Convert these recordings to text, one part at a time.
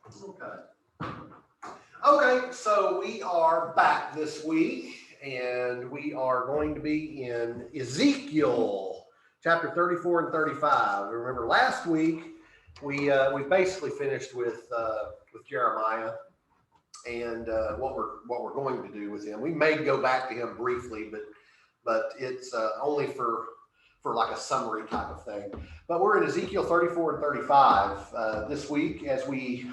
Okay. Okay, so we are back this week, and we are going to be in Ezekiel chapter 34 and 35. Remember, last week we basically finished with Jeremiah and what we're going to do with him. We may go back to him briefly, but it's only for like a summary type of thing. But we're in Ezekiel 34 and 35 this week as we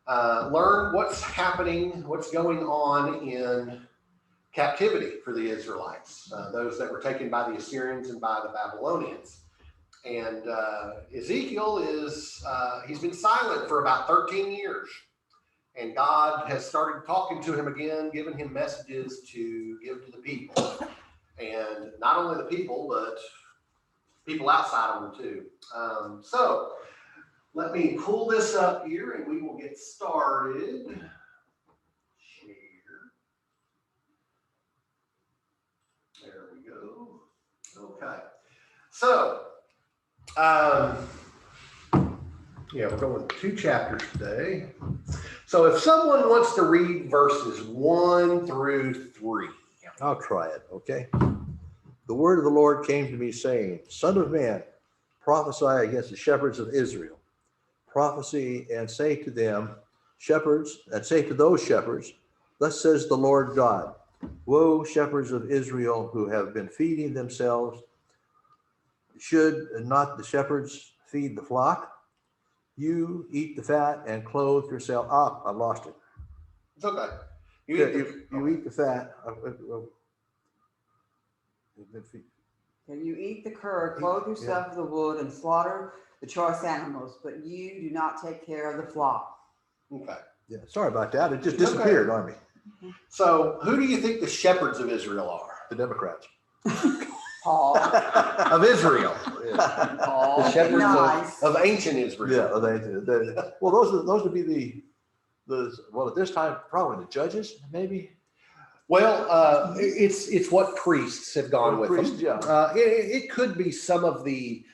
learn what's happening, what's going on in captivity for the Israelites, those that were taken by the Assyrians and by the Babylonians. And Ezekiel he's been silent for about 13 years. And God has started talking to him again, giving him messages to give to the people. And not only the people, but people outside of them too. So let me pull this up here and we will get started. Share. There we go. Okay. So, we're going 2 chapters today. So if someone wants to read verses 1 through 3. I'll try it, okay? The word of the Lord came to me saying, Son of man, prophesy against the shepherds of Israel. Prophesy and say to them, shepherds, and say to those shepherds, thus says the Lord God, woe, shepherds of Israel who have been feeding themselves. Should not the shepherds feed the flock? You eat the fat and clothe yourself. I lost it. It's okay. You eat the fat. You eat the curd, clothe yourself with the wood, and slaughter the choice animals, but you do not take care of the flock. Okay. Yeah, sorry about that. It just disappeared on me. So who do you think the shepherds of Israel are? The Democrats. Paul. Of Israel. Paul. The shepherds Nice. of ancient Israel. Yeah, well, those would be the at this time probably the judges, maybe. Well, it's what priests have gone with Priests, them. yeah. It could be some of the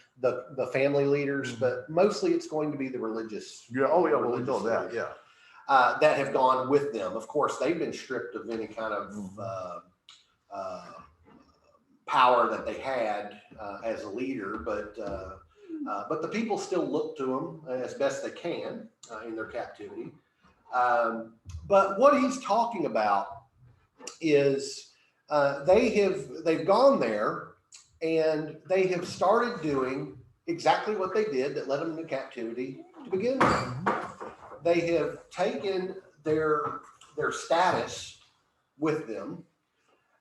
family leaders, but mostly it's going to be the religious. Yeah. Oh, yeah. Well, we know that. Yeah. That have gone with them. Of course, they've been stripped of any kind of power that they had as a leader, but the people still look to them as best they can in their captivity. But what he's talking about is they've gone there and they have started doing exactly what they did that led them into captivity to begin with. They have taken their status with them,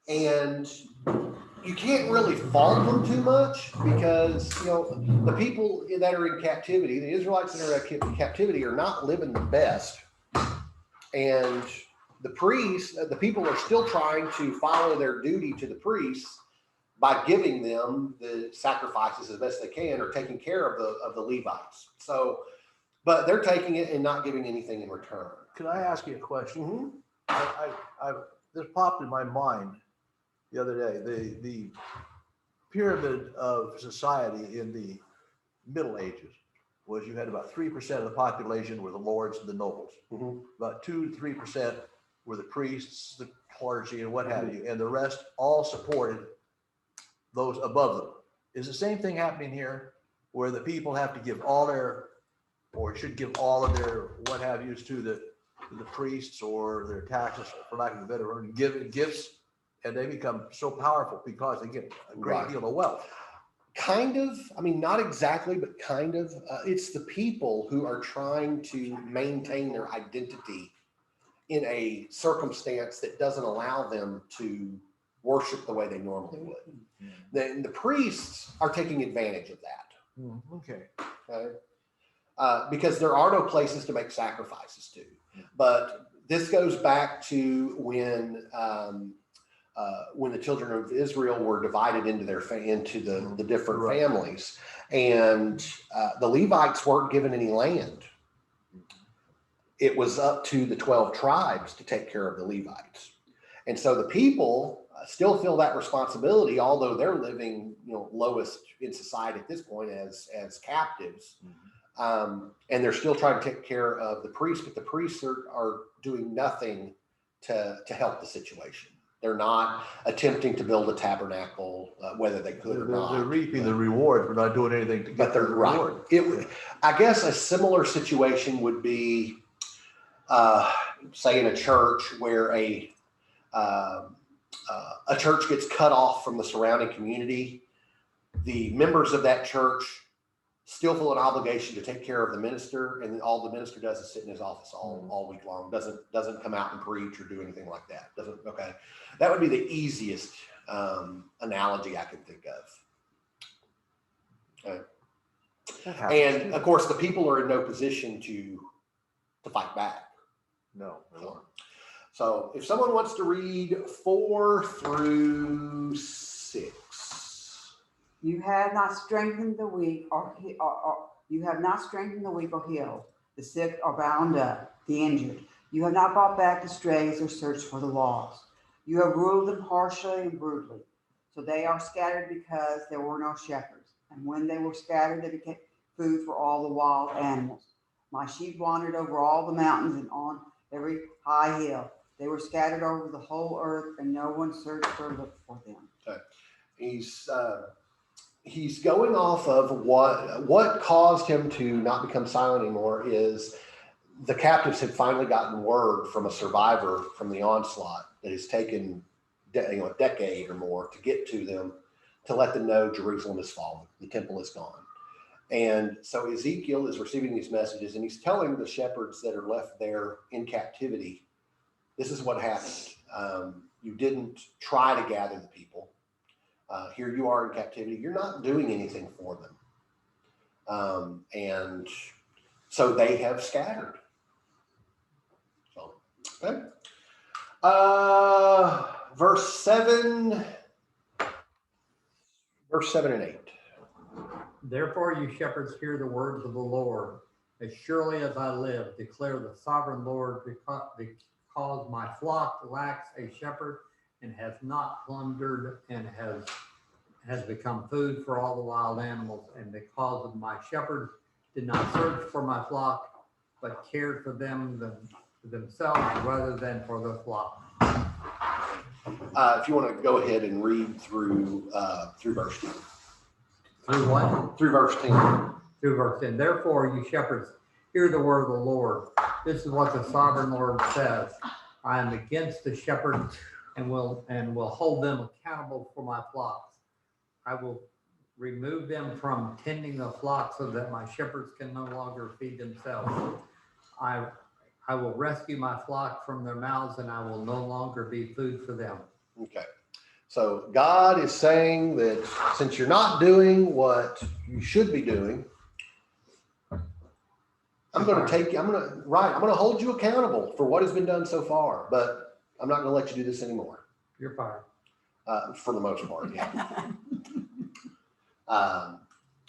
and you can't really fault them too much because the people that are in captivity, the Israelites that are in captivity, are not living the best, and the priests, the people are still trying to follow their duty to the priests by giving them the sacrifices as best they can or taking care of the Levites. So, but they're taking it and not giving anything in return. Can I ask you a question? Mm-hmm. This popped in my mind the other day. The pyramid of society in the Middle Ages was you had about 3% of the population were the lords and the nobles. Mm-hmm. About 2 to 3% were the priests, the clergy, and what have you, and the rest all supported those above them. Is the same thing happening here, where the people have to give all their, or should give all of their what have yous to the priests or their taxes, for lack of a better word, give gifts, and they become so powerful because they get a great deal of wealth? Kind of, I mean, not exactly, but kind of. It's the people who are trying to maintain their identity in a circumstance that doesn't allow them to worship the way they normally would. Then the priests are taking advantage of that. Okay. Because there are no places to make sacrifices to. But this goes back to when the children of Israel were divided into the different families, and the Levites weren't given any land. It was up to the 12 tribes to take care of the Levites. And so the people still feel that responsibility, although they're living, lowest in society at this point as captives. And they're still trying to take care of the priests, but the priests are doing nothing to help the situation. They're not attempting to build a tabernacle, whether they could or not. They're reaping the reward, but not doing anything to But get they're the right. reward. I guess a similar situation would be, say, in a church where a church gets cut off from the surrounding community. The members of that church still feel an obligation to take care of the minister, and all the minister does is sit in his office all week long. Doesn't come out and preach or do anything like that. Okay. That would be the easiest analogy I can think of. And of course, the people are in no position to fight back. No. So if someone wants to read 4 through 6. You have not strengthened the weak or you have not strengthened the weak or healed. The sick are bound up, the injured. You have not brought back the strays or searched for the lost. You have ruled them harshly and brutally. So they are scattered because there were no shepherds. And when they were scattered, they became food for all the wild animals. My sheep wandered over all the mountains and on every high hill. They were scattered over the whole earth, and no one searched or looked for them. Okay. He's going off of what caused him to not become silent anymore is the captives had finally gotten word from a survivor from the onslaught that has taken a decade or more to get to them, to let them know Jerusalem is fallen, the temple is gone. And so Ezekiel is receiving these messages, and he's telling the shepherds that are left there in captivity, this is what happened. You didn't try to gather the people. Here you are in captivity. You're not doing anything for them. And so they have scattered. So, okay. Verse 7 and 8. Therefore, you shepherds, hear the words of the Lord. As surely as I live, declare the sovereign Lord, because my flock lacks a shepherd and has not plundered and has become food for all the wild animals, and because of my shepherds did not search for my flock, but cared for themselves rather than for the flock. If you want to go ahead and read through verse 10. Through what? Through verse 10. Through verse 10. Therefore, you shepherds, hear the word of the Lord. This is what the sovereign Lord says. I am against the shepherds and will hold them accountable for my flocks. I will remove them from tending the flock so that my shepherds can no longer feed themselves. I will rescue my flock from their mouths, and I will no longer be food for them. Okay. So God is saying that since you're not doing what you should be doing, I'm going to hold you accountable for what has been done so far, but I'm not going to let you do this anymore. You're fired. For the most part, yeah.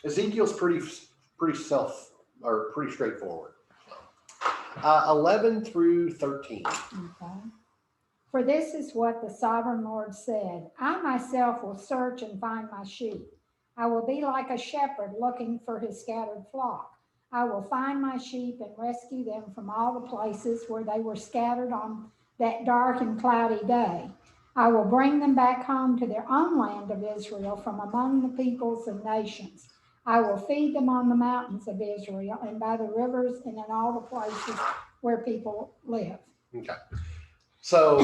Ezekiel's pretty straightforward. 11 through 13. Okay. For this is what the sovereign Lord said, I myself will search and find my sheep. I will be like a shepherd looking for his scattered flock. I will find my sheep and rescue them from all the places where they were scattered on that dark and cloudy day. I will bring them back home to their own land of Israel from among the peoples and nations. I will feed them on the mountains of Israel and by the rivers and in all the places where people live. Okay. So,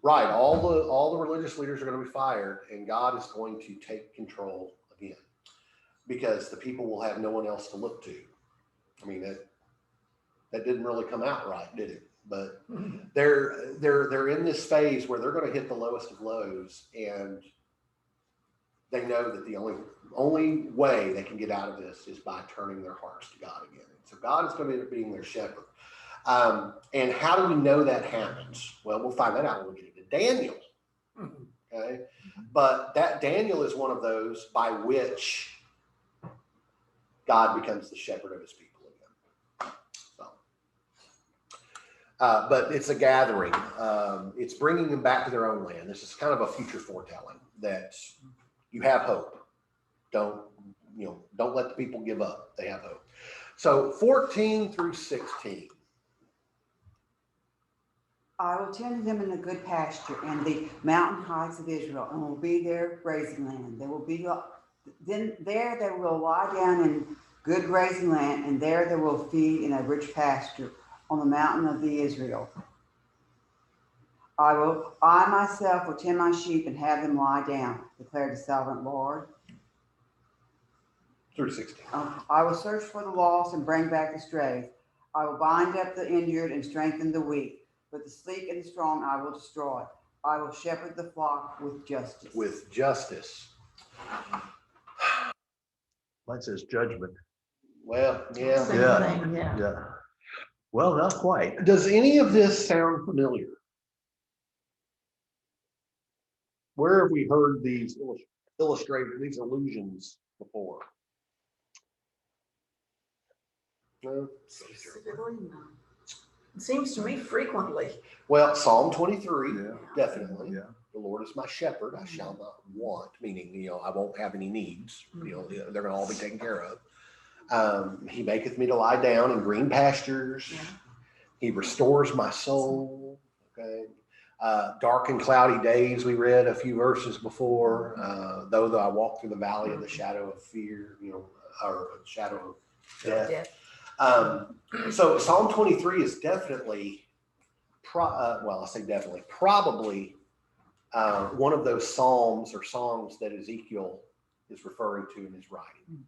right, all the religious leaders are going to be fired, and God is going to take control again, because the people will have no one else to look to. I mean, that didn't really come out right, did it? But they're in this phase where they're going to hit the lowest of lows, and they know that the only way they can get out of this is by turning their hearts to God again. So God is going to be being their shepherd. And how do we know that happens? Well, we'll find that out when we get into Daniel. Okay. But that Daniel is one of those by which God becomes the shepherd of his people again. So, but it's a gathering. It's bringing them back to their own land. This is kind of a future foretelling that you have hope. Don't don't let the people give up. They have hope. So 14 through 16. I will tend them in the good pasture and the mountain heights of Israel, and will be their grazing land. They will be then there they will lie down in good grazing land, and there they will feed in a rich pasture on the mountain of the Israel. I myself will tend my sheep and have them lie down, declared the sovereign Lord. Through 16. I will search for the lost and bring back the strays. I will bind up the injured and strengthen the weak, but the sleek and the strong I will destroy. I will shepherd the flock with justice. With justice. Mine says judgment. Well, yeah. Same Yeah. thing, yeah. Yeah. Well, not quite. Does any of this sound familiar? Where have we heard these illustrated, these allusions before? No? Specifically, no. It seems to me frequently. Well, Psalm 23, Yeah. definitely. Yeah. The Lord is my shepherd, I shall not want, meaning, I won't have any needs. They're gonna all be taken care of. He maketh me to lie down in green pastures. Yeah. He restores my soul. Okay. Dark and cloudy days, we read a few verses before. Though I walk through the valley of the shadow of fear, or shadow of death. Yeah. So Psalm 23 is definitely, probably one of those psalms or songs that Ezekiel is referring to in his writing.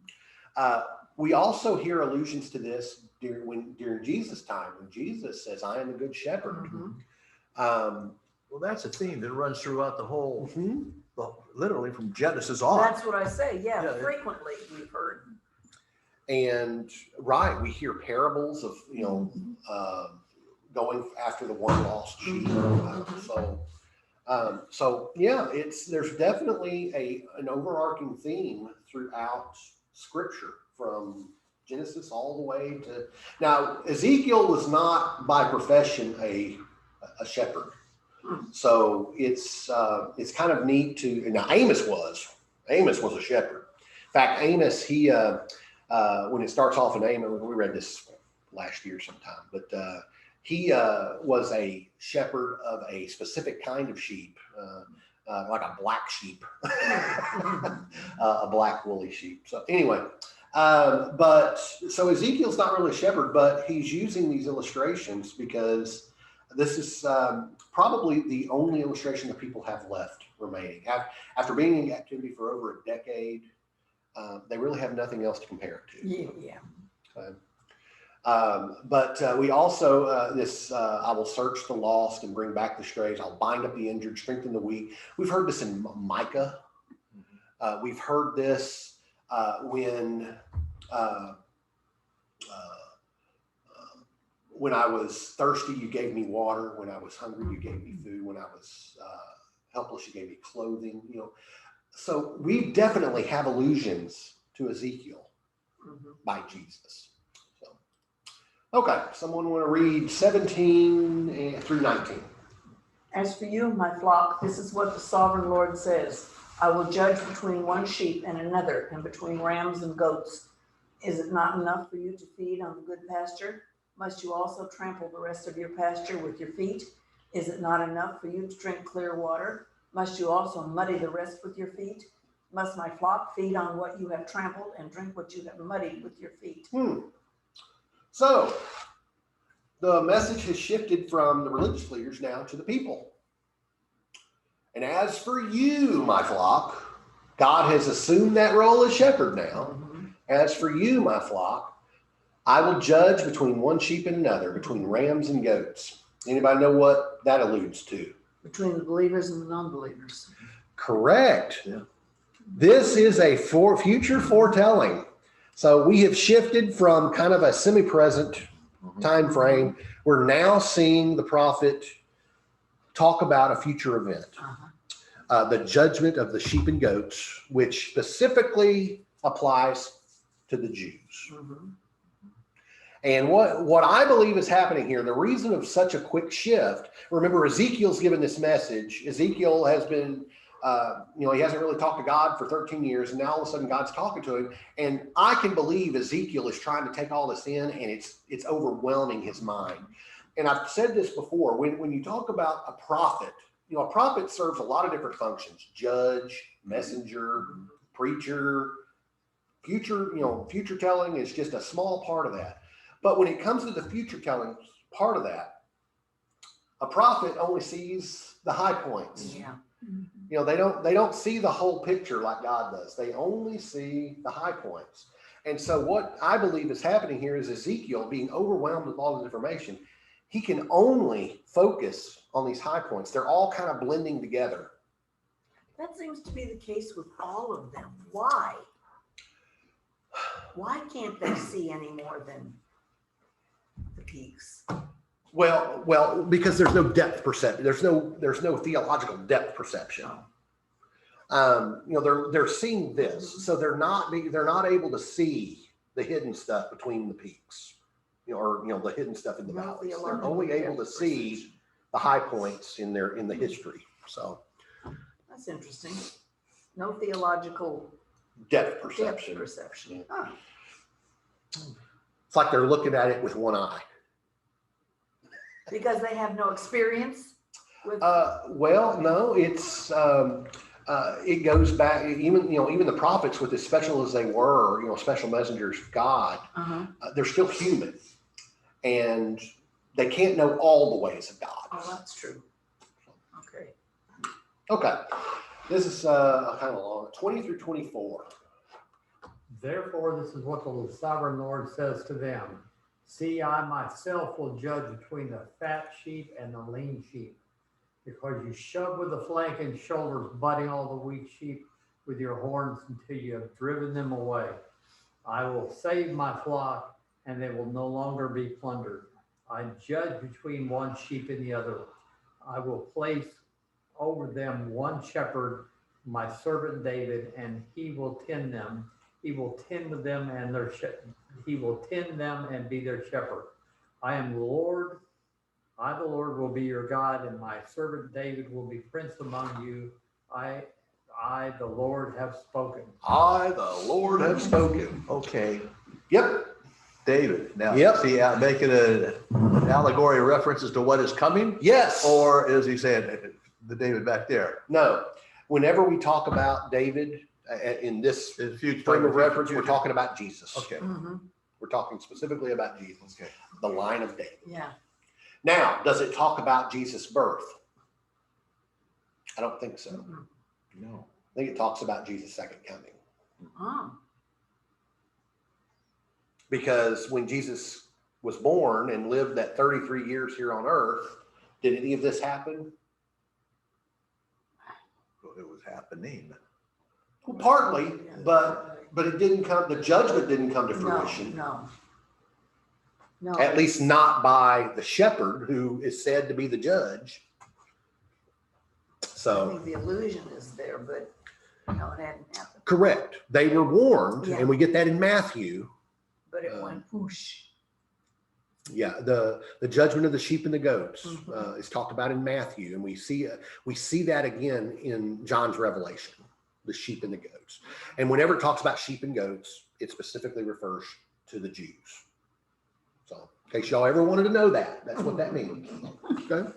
We also hear allusions to this during Jesus' time, when Jesus says, I am the good shepherd. Mhm. Well, that's a theme that runs throughout the whole, Mhm. literally from Genesis on. That's what I say, Yeah. yeah, frequently we've heard. And we hear parables of, going after the one lost sheep. There's definitely an overarching theme throughout Scripture from Genesis all the way to now. Ezekiel was not by profession a shepherd, so it's kind of neat to. Now Amos was a shepherd. In fact, Amos when it starts off in Amos, we read this last year sometime, but he was a shepherd of a specific kind of sheep, like a black sheep, a black woolly sheep. So anyway, so Ezekiel's not really a shepherd, but he's using these illustrations because this is probably the only illustration that people have left remaining. After being in captivity for over a decade, they really have nothing else to compare it to. Yeah. But we also, I will search the lost and bring back the strays. I'll bind up the injured, strengthen the weak. We've heard this in Micah. We've heard this when I was thirsty, you gave me water. When I was hungry, you gave me food. When I was helpless, you gave me clothing. So we definitely have allusions to Ezekiel by Jesus. So, okay, someone want to read 17 through 19? As for you, my flock, this is what the sovereign Lord says. I will judge between one sheep and another, and between rams and goats. Is it not enough for you to feed on the good pasture? Must you also trample the rest of your pasture with your feet? Is it not enough for you to drink clear water? Must you also muddy the rest with your feet? Must my flock feed on what you have trampled and drink what you have muddied with your feet? So the message has shifted from the religious leaders now to the people. And as for you, my flock, God has assumed that role as shepherd now. As for you, my flock, I will judge between one sheep and another, between rams and goats. Anybody know what that alludes to? Between the believers and the non-believers. Correct. Yeah. This is a future foretelling. So we have shifted from kind of a semi-present time frame. We're now seeing the prophet talk about a future event, the judgment of the sheep and goats, which specifically applies to the Jews. And what I believe is happening here, the reason of such a quick shift, remember Ezekiel's given this message. Ezekiel has been He hasn't really talked to God for 13 years, and now all of a sudden God's talking to him. And I can believe Ezekiel is trying to take all this in, and it's overwhelming his mind. And I've said this before, when you talk about a prophet, a prophet serves a lot of different functions: judge, messenger, preacher, future telling is just a small part of that. But when it comes to the future telling part of that, a prophet only sees the high points. Yeah. They don't see the whole picture like God does. They only see the high points. And so what I believe is happening here is Ezekiel being overwhelmed with all this information. He can only focus on these high points. They're all kind of blending together. That seems to be the case with all of them. Why? Why can't they see any more than the peaks? Well, because there's no depth perception. There's no theological depth perception. They're seeing this, so they're not able to see the hidden stuff between the peaks, or the hidden stuff in the No valleys. They're theological only able to depth see perception. the high points in the history. So That's interesting. No theological depth depth perception. perception. Huh. It's like they're looking at it with one eye. Because they have no experience with. Well, no, it's it goes back. Even the prophets, with as special as they were, special messengers of God, Uh-huh. they're still human, and they can't know all the ways of God. Oh, that's true. Okay. Okay, this is kind of long. 20 through 24. Therefore, this is what the sovereign Lord says to them. See, I myself will judge between the fat sheep and the lean sheep, because you shove with the flank and shoulders, butting all the weak sheep with your horns until you have driven them away. I will save my flock, and they will no longer be plundered. I judge between one sheep and the other. I will place over them one shepherd, my servant David, and he will tend them. He will tend to them and he will tend them and be their shepherd. I am the Lord. I, the Lord, will be your God, and my servant David will be prince among you. I, the Lord, have spoken. I, the Lord, have spoken. Okay, Yep. David. Now, Yep. is he making an allegory references to what is coming? Yes. Or is he saying the David back there? No. Whenever we talk about David in this In future. frame of reference, we're talking about Jesus. Okay, Mhm. We're talking specifically about Jesus, okay. the line of David. Yeah. Now, does it talk about Jesus' birth? I don't think so. Mhm. No. I think it talks about Jesus' second coming. Oh. Because when Jesus was born and lived that 33 years here on earth, did any of this happen? Well, it was happening. Well, partly, but it didn't come, the judgment didn't come to fruition. No. At least not by the shepherd who is said to be the judge. I So, think the illusion is there, but no, it hadn't happened. correct. They were warned, Yeah. and we get that in Matthew. But it went whoosh. Yeah, the judgment of the sheep and the goats Mhm. is talked about in Matthew, and we see that again in John's Revelation, the sheep and the goats. And whenever it talks about sheep and goats, it specifically refers to the Jews. So, in case y'all ever wanted to know that, that's what that means. Okay.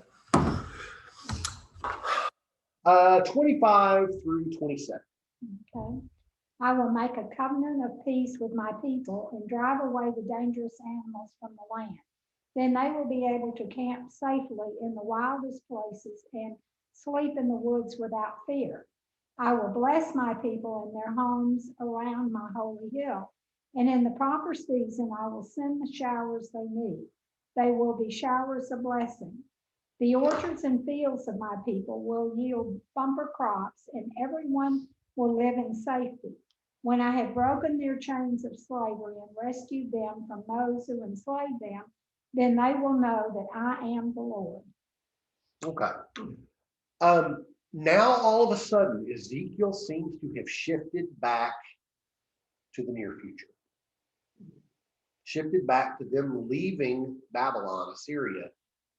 25 through 27. Okay. I will make a covenant of peace with my people and drive away the dangerous animals from the land. Then they will be able to camp safely in the wildest places and sleep in the woods without fear. I will bless my people in their homes around my holy hill. And in the proper season, I will send the showers they need. They will be showers of blessing. The orchards and fields of my people will yield bumper crops, and everyone will live in safety. When I have broken their chains of slavery and rescued them from those who enslaved them, then they will know that I am the Lord. Okay. Now all of a sudden, Ezekiel seems to have shifted back to the near future. Shifted back to them leaving Babylon, Assyria,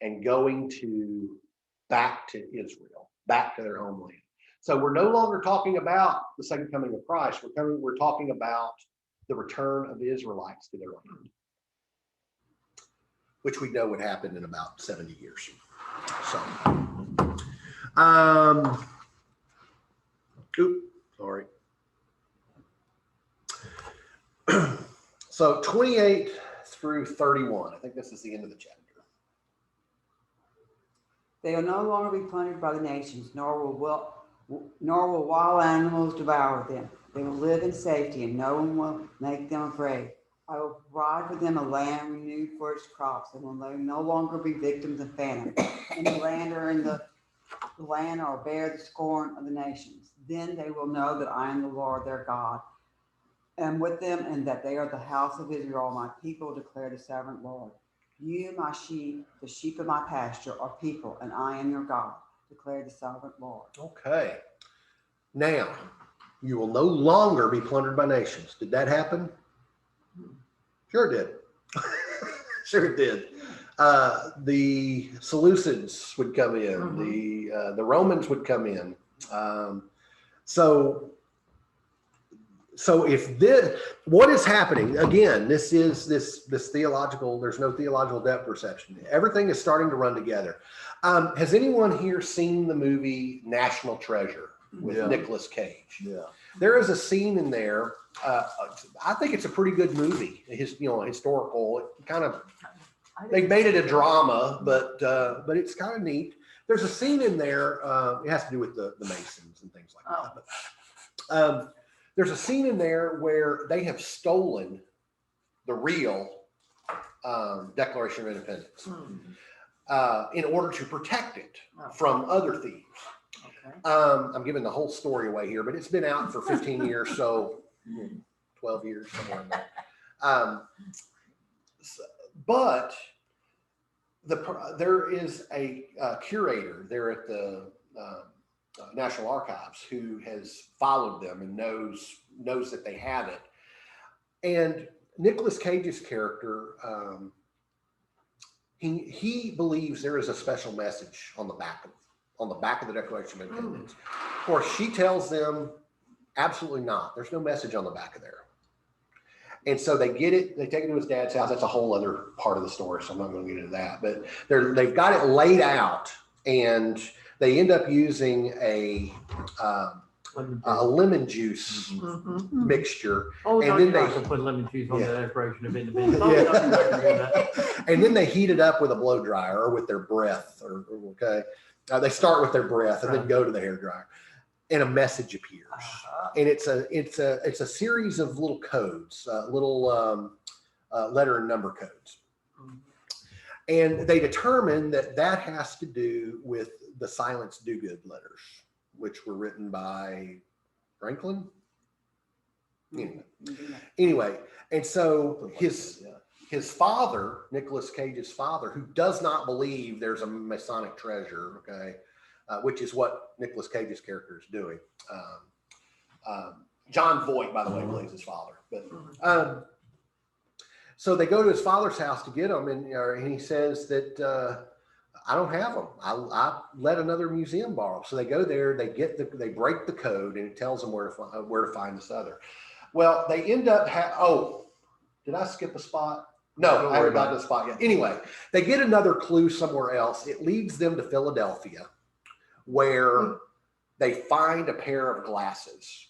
and going back to Israel, back to their homeland. So we're no longer talking about the second coming of Christ. We're talking about the return of the Israelites to their land, which we know would happen in about 70 years. So, sorry. So 28 through 31. I think this is the end of the chapter. They will no longer be plundered by the nations, nor will wild animals devour them. They will live in safety, and no one will make them afraid. I will provide for them a land renewed for its crops, and will no longer be victims of famine in the land or in the land or bear the scorn of the nations. Then they will know that I am the Lord their God, and with them, and that they are the house of Israel, my people, declare the sovereign Lord. You, my sheep, the sheep of my pasture, are people, and I am your God, declare the sovereign Lord. Okay. Now, you will no longer be plundered by nations. Did that happen? Sure it did. Sure it did. The Seleucids would come in. The Romans would come in. So if this, what is happening again, this is this theological, there's no theological depth perception. Everything is starting to run together. Has anyone here seen the movie National Treasure with Nicolas Cage? Yeah. There is a scene in there. I think it's a pretty good movie. Historical. It kind of, they made it a drama, but it's kind of neat. There's a scene in there. It has to do with the Masons and things like that. But, there's a scene in there where they have stolen the real Declaration of Independence in order to protect it from other thieves. Okay. I'm giving the whole story away here, but it's been out for 15 years, so 12 years, somewhere in there. But there is a curator there at the National Archives who has followed them and knows that they have it. And Nicolas Cage's character, he believes there is a special message on the back of the Declaration of Independence. Of course, she tells them absolutely not. There's no message on the back of there. And so they get it, they take it to his dad's house. That's a whole other part of the story, so I'm not going to get into that. But they've got it laid out, and they end up using a lemon juice mixture. Oh, and no, then you're they not gonna put lemon juice on Yeah. the Declaration of Independence. Oh, Yeah. no, you're not gonna do that. and then they heat it up with a blow dryer or with their breath. Okay, they start with their breath and then go to the hair dryer, and a message appears. And it's a series of little codes, little letter and number codes. And they determine that has to do with the Silence Dogood letters, which were written by Franklin. Anyway, and so his father, Nicolas Cage's father, who does not believe there's a Masonic treasure, okay, which is what Nicolas Cage's character is doing. John Voight, by the way, believes his father. But so they go to his father's house to get them, and he says that I don't have them. I let another museum borrow. So they go there, they break the code, and it tells them where to find this other. Well, they end up did I skip a spot? No, I haven't got to the spot yet. Anyway, they get another clue somewhere else. It leads them to Philadelphia, where they find a pair of glasses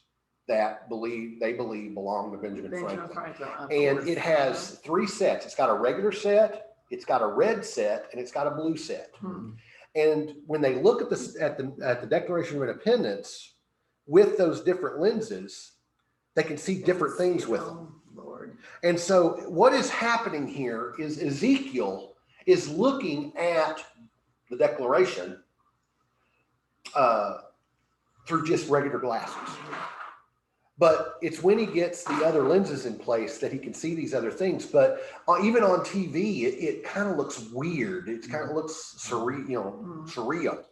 that they believe belong to Benjamin Franklin. And it has 3 sets. It's got a regular set, it's got a red set, and it's got a blue set. And when they look at the Declaration of Independence with those different lenses, they can see different things with them. Lord. And so what is happening here is Ezekiel is looking at the Declaration through just regular glasses. But it's when he gets the other lenses in place that he can see these other things. But even on TV, it kind of looks weird. It kind of looks surreal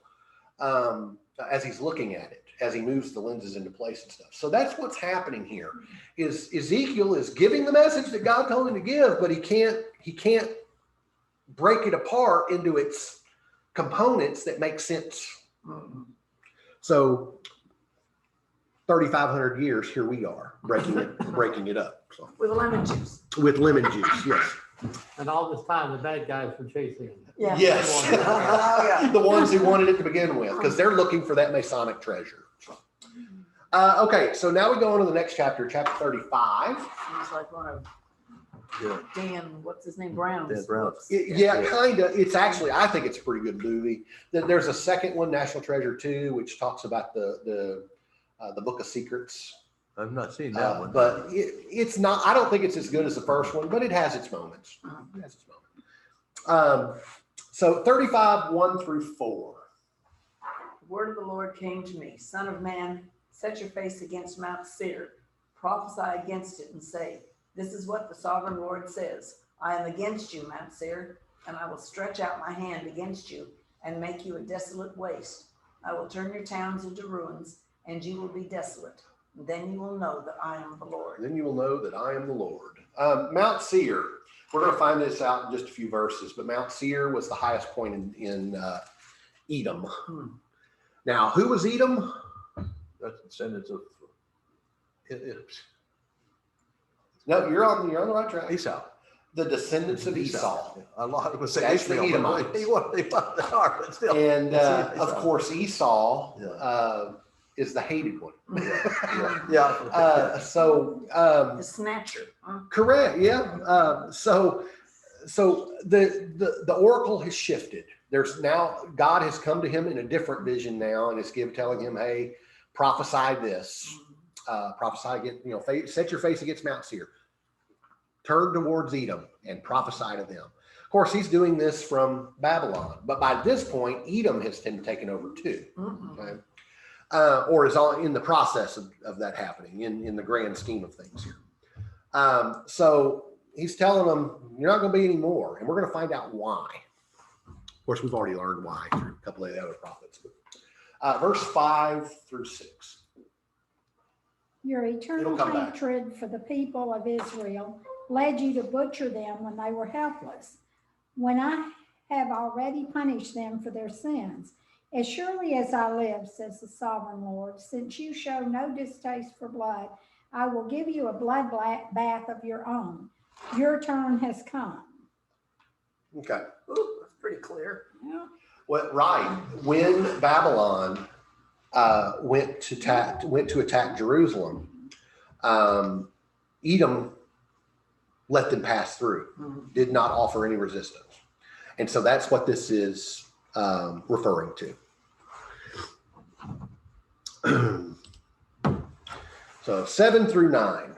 as he's looking at it, as he moves the lenses into place and stuff. So that's what's happening here. Is Ezekiel is giving the message that God told him to give, but he can't break it apart into its components that make sense. So 3,500 years, here we are breaking it up. So With lemon juice. with lemon juice, yes. And all this time, the bad guys were chasing him. Yeah. Yes. Oh, yeah. The ones who wanted it to begin with, because they're looking for that Masonic treasure. Okay, so now we go on to the next chapter, chapter 35. It's like one of Yeah. Dan, what's his name, Brown's Dan Brown. books. Yeah, kind of. It's actually, I think it's a pretty good movie. There's a second one, National Treasure 2, which talks about the Book of Secrets. I've not seen that one. But it's not, I don't think it's as good as the first one, but it has its moments. It has its moments. So 35, 1 through 4. The word of the Lord came to me, Son of man, set your face against Mount Seir, prophesy against it and say, this is what the sovereign Lord says. I am against you, Mount Seir, and I will stretch out my hand against you and make you a desolate waste. I will turn your towns into ruins, and you will be desolate. Then you will know that I am the Lord. Then you will know that I am the Lord. Mount Seir, we're going to find this out in just a few verses, but Mount Seir was the highest point in Edom. Now, who was Edom? That's descendants of No, you're on the right track. Esau. The descendants of Esau. Yeah. A lot of us say That's the Ishmael, but Edomites. they are, but still. And It's of Esau. course, Esau Yeah. is the hated one. Yeah. The snatcher. Huh? Correct. Yeah. So the oracle has shifted. There's now God has come to him in a different vision now, and is telling him, "Hey, prophesy this. Prophesy against. Set your face against Mount Seir. Turn towards Edom and prophesy to them." Of course, he's doing this from Babylon, but by this point, Edom has taken over too. Okay. Or is in the process of that happening in the grand scheme of things here. So he's telling them, you're not going to be any more, and we're going to find out why. Of course, we've already learned why through a couple of the other prophets. Verse 5 through 6. Your It'll eternal come back. hatred for the people of Israel led you to butcher them when they were helpless. When I have already punished them for their sins, as surely as I live, says the sovereign Lord, since you show no distaste for blood, I will give you a blood bath of your own. Your turn has come. Okay. Ooh, that's pretty clear. Well, right. When Babylon went to attack Jerusalem, Edom let them pass through, did not offer any resistance. And so that's what this is referring to. So 7 through 9.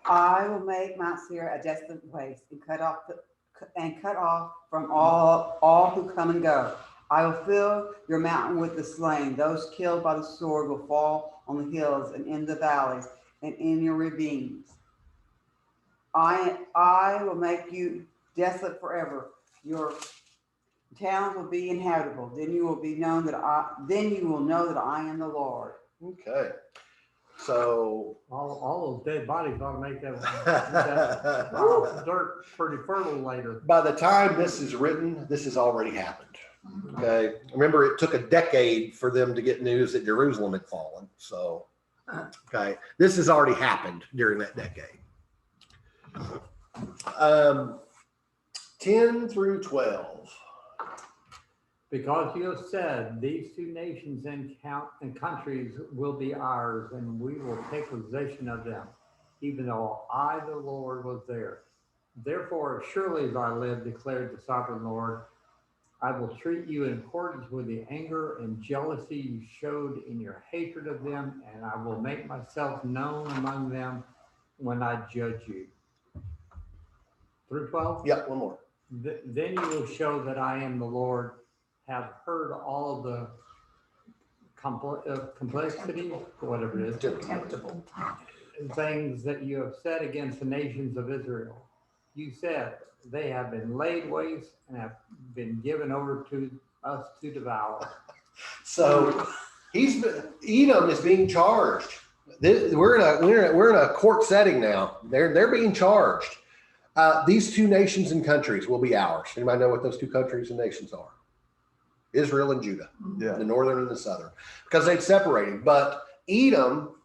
I will make Mount Seir a desolate waste and cut off from all who come and go. I will fill your mountain with the slain. Those killed by the sword will fall on the hills and in the valleys and in your ravines. I will make you desolate forever. Your towns will be inhabitable. Then you will know that I am the Lord. Okay. So All those dead bodies ought to make that dirt pretty fertile later. by the time this is written, this has already happened. Okay. Remember, it took a decade for them to get news that Jerusalem had fallen. So, okay, this has already happened during that decade. 10 through 12. Because you have said, these two nations and countries will be ours, and we will take possession of them, even though I, the Lord, was there. Therefore, surely as I live, declared the sovereign Lord, I will treat you in accordance with the anger and jealousy you showed in your hatred of them, and I will make myself known among them when I judge you. Through 12? Yeah, one more. Then you will show that I am the Lord, have heard all of the complexity, whatever it is, Contemptible. things that you have said against the nations of Israel. You said, they have been laid waste and have been given over to us to devour. So Edom is being charged. We're in a court setting now. They're being charged. These two nations and countries will be ours. Anybody know what those two countries and nations are? Israel and Judah, Yeah. the northern and the southern, because they'd separated. But Edom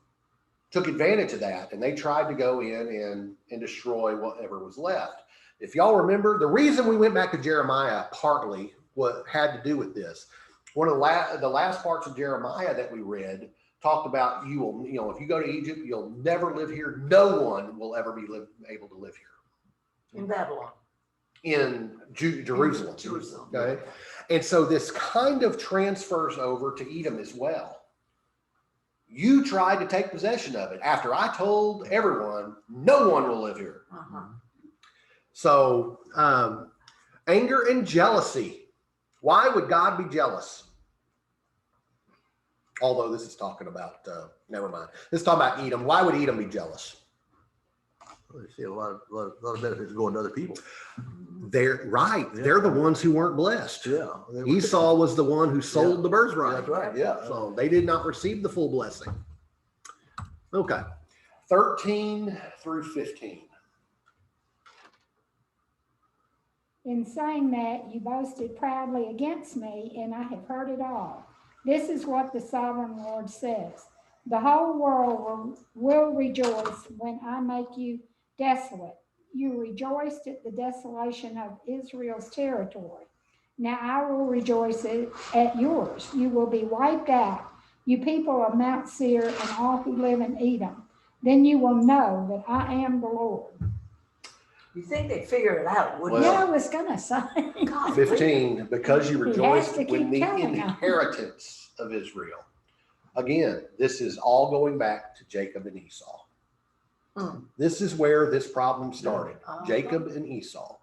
took advantage of that, and they tried to go in and destroy whatever was left. If y'all remember, the reason we went back to Jeremiah partly what had to do with this. One of the last parts of Jeremiah that we read talked about you will, if you go to Egypt, you'll never live here. No one will ever be able to live here. In Babylon. In Jerusalem. Jerusalem. Okay. And so this kind of transfers over to Edom as well. You tried to take possession of it after I told everyone, no one will live here. Uh-huh. So anger and jealousy. Why would God be jealous? Although this is talking about, never mind. This is talking about Edom. Why would Edom be jealous? They see a lot of benefits going to other people. They're right. They're the ones who weren't blessed. Yeah. Esau was the one who sold the birthright. That's right. Yeah. So they did not receive the full blessing. Okay. 13 through 15. In saying that, you boasted proudly against me, and I have heard it all. This is what the sovereign Lord says. The whole world will rejoice when I make you desolate. You rejoiced at the desolation of Israel's territory. Now I will rejoice at yours. You will be wiped out, you people of Mount Seir and all who live in Edom. Then you will know that I am the Lord. You think they'd figure it out, wouldn't Yeah, you? I was gonna say. God, 15, because you He has rejoiced to keep when the telling us. inheritance of Israel. Again, this is all going back to Jacob and Esau. Mm. This is where this problem started. Uh-huh. Jacob and Esau.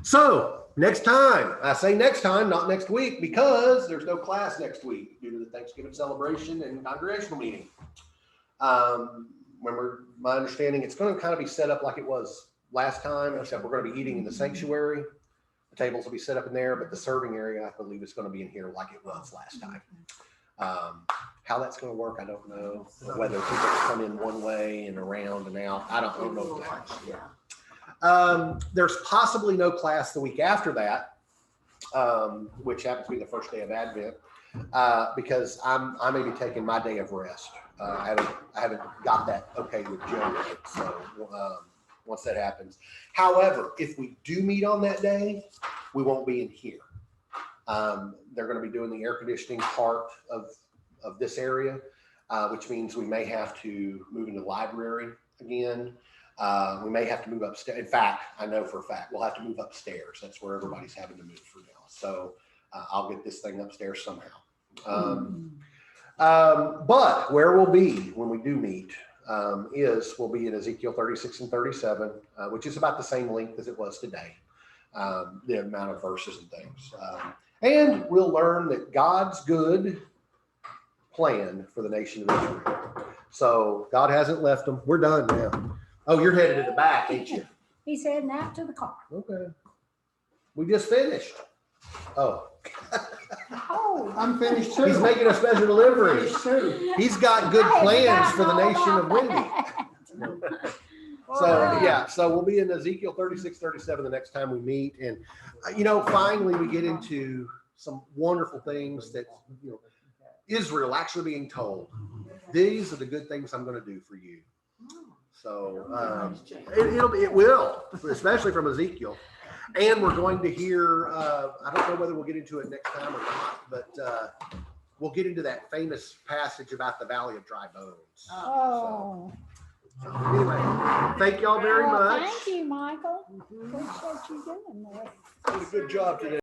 So next time, I say next time, not next week, because there's no class next week due to the Thanksgiving celebration and congregational meeting. Remember, my understanding, it's going to kind of be set up like it was last time, except we're going to be eating in the sanctuary. The tables will be set up in there, but the serving area, I believe, is going to be in here like it was last time. How that's going to work, I don't know. Whether people come in one way and around and out, I don't know that. Yeah. There's possibly no class the week after that, which happens to be the first day of Advent, because I may be taking my day of rest. I haven't got that okay with Joe yet, so once that happens. However, if we do meet on that day, we won't be in here. They're going to be doing the air conditioning part of this area, which means we may have to move into the library again. We may have to move upstairs. In fact, I know for a fact we'll have to move upstairs. That's where everybody's having to move for now. So I'll get this thing upstairs somehow. But where we'll be when we do meet we'll be in Ezekiel 36 and 37, which is about the same length as it was today, the amount of verses and things. And we'll learn that God's good plan for the nation of Israel. So God hasn't left them. We're done now. Oh, you're headed to the back, ain't you? He's heading out to the car. Okay. We just finished. Oh, Oh, I'm finished too. he's making a special delivery. Finished too. He's got good I plans forgot for the all nation of about Wendy. that. So yeah, so we'll be in Ezekiel 36, 37 the next time we meet. And, finally we get into some wonderful things that, Israel actually being told, these are the good things I'm going to do for you. So it will, especially from Ezekiel. And we're going to hear, I don't know whether we'll get into it next time or not, but we'll get into that famous passage about the Valley of Dry Bones. Oh. So anyway, thank y'all very Well, much. thank you, Michael. Appreciate you doing this. Did a good job today.